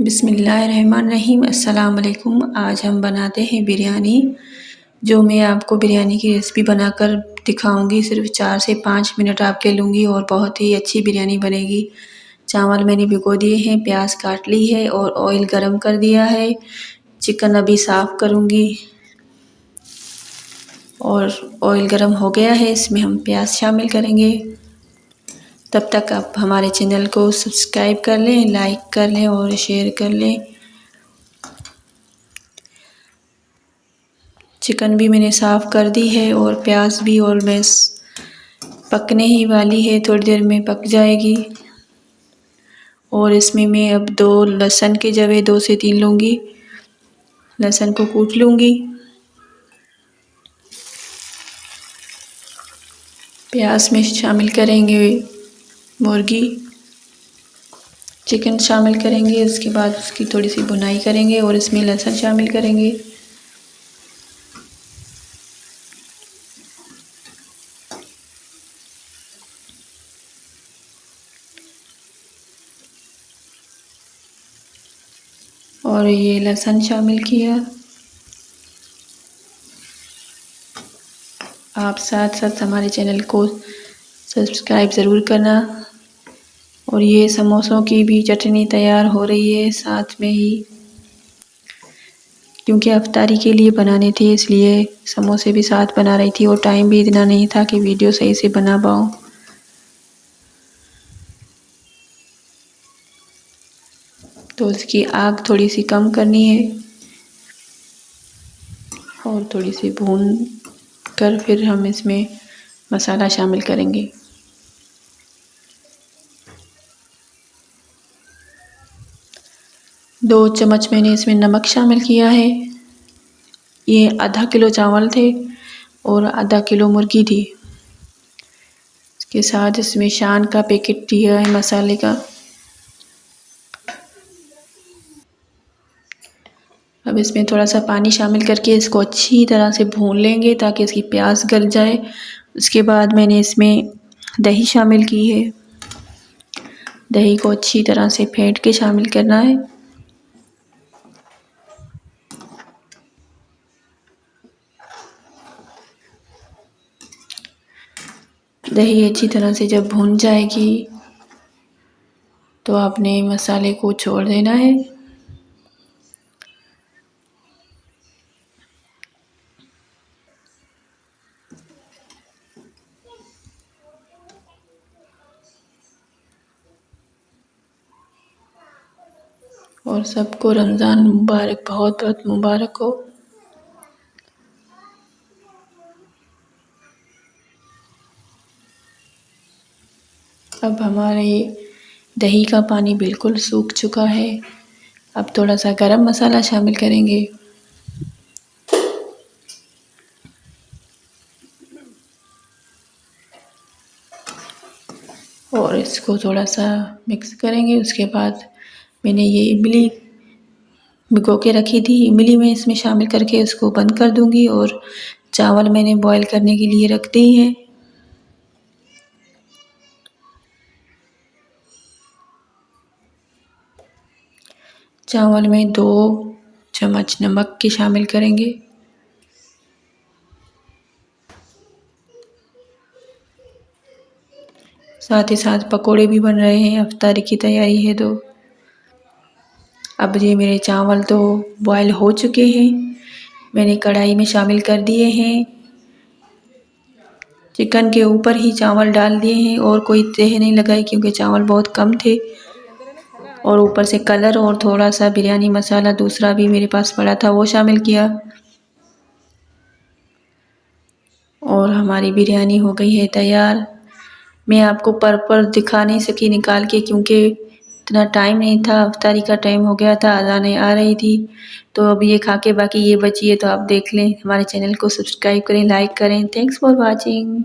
बिस्मिल्लाहिर्रहमानिर्रहीम। अस्सलाम वालेकुम। आज हम बनाते हैं बिरयानी। जो मैं आपको बिरयानी की रेसिपी बनाकर दिखाऊंगी। सिर्फ 4 से 5 मिनट आपके लूँगी और बहुत ही अच्छी बिरयानी बनेगी। चावल मैंने भिगो दिए हैं, प्याज काट ली है और ऑयल गरम कर दिया है। चिकन अभी साफ़ करूँगी और ऑयल गरम हो गया है, इसमें हम प्याज शामिल करेंगे। तब तक आप हमारे चैनल को सब्सक्राइब कर लें, लाइक कर लें और शेयर कर लें। चिकन भी मैंने साफ़ कर दी है और प्याज भी ऑलमोस्ट पकने ही वाली है, थोड़ी देर में पक जाएगी। और इसमें मैं अब 2 लहसुन के जवे 2 से 3 लूँगी। लहसुन को कूट लूँगी। प्याज में शामिल करेंगे मुर्गी, चिकन शामिल करेंगे। उसके बाद उसकी थोड़ी सी भुनाई करेंगे और इसमें लहसुन शामिल करेंगे। और ये लहसुन शामिल किया। आप साथ साथ हमारे चैनल को सब्सक्राइब ज़रूर करना। और ये समोसों की भी चटनी तैयार हो रही है साथ में ही, क्योंकि अफ्तारी के लिए बनाने थे इसलिए समोसे भी साथ बना रही थी और टाइम भी इतना नहीं था कि वीडियो सही से बना पाऊँ। तो उसकी आग थोड़ी सी कम करनी है और थोड़ी सी भून कर फिर हम इसमें मसाला शामिल करेंगे। दो चम्मच मैंने इसमें नमक शामिल किया है। ये आधा किलो चावल थे और आधा किलो मुर्गी थी। इसके साथ इसमें शान का पैकेट दिया है मसाले का। अब इसमें थोड़ा सा पानी शामिल करके इसको अच्छी तरह से भून लेंगे ताकि इसकी प्याज गल जाए। उसके बाद मैंने इसमें दही शामिल की है। दही को अच्छी तरह से फेंट के शामिल करना है। दही अच्छी तरह से जब भून जाएगी तो आपने मसाले को छोड़ देना है। और सबको रमज़ान मुबारक, बहुत बहुत मुबारक हो। अब हमारे दही का पानी बिल्कुल सूख चुका है। अब थोड़ा सा गरम मसाला शामिल करेंगे और इसको थोड़ा सा मिक्स करेंगे। उसके बाद मैंने ये इमली भिगो के रखी थी, इमली में इसमें शामिल करके इसको बंद कर दूंगी। और चावल मैंने बॉईल करने के लिए रख दी है। चावल में 2 चम्मच नमक की शामिल करेंगे। साथ ही साथ पकोड़े भी बन रहे हैं, इफ्तारी की तैयारी है। तो अब ये मेरे चावल तो बॉईल हो चुके हैं, मैंने कढ़ाई में शामिल कर दिए हैं। चिकन के ऊपर ही चावल डाल दिए हैं और कोई तह नहीं लगाई क्योंकि चावल बहुत कम थे। और ऊपर से कलर और थोड़ा सा बिरयानी मसाला दूसरा भी मेरे पास पड़ा था, वो शामिल किया। और हमारी बिरयानी हो गई है तैयार। मैं आपको पर दिखा नहीं सकी निकाल के क्योंकि इतना टाइम नहीं था, इफ्तारी का टाइम हो गया था, अज़ानें आ रही थी। तो अब ये खा के बाकी ये बची है तो आप देख लें। हमारे चैनल को सब्सक्राइब करें, लाइक करें। Thanks for watching.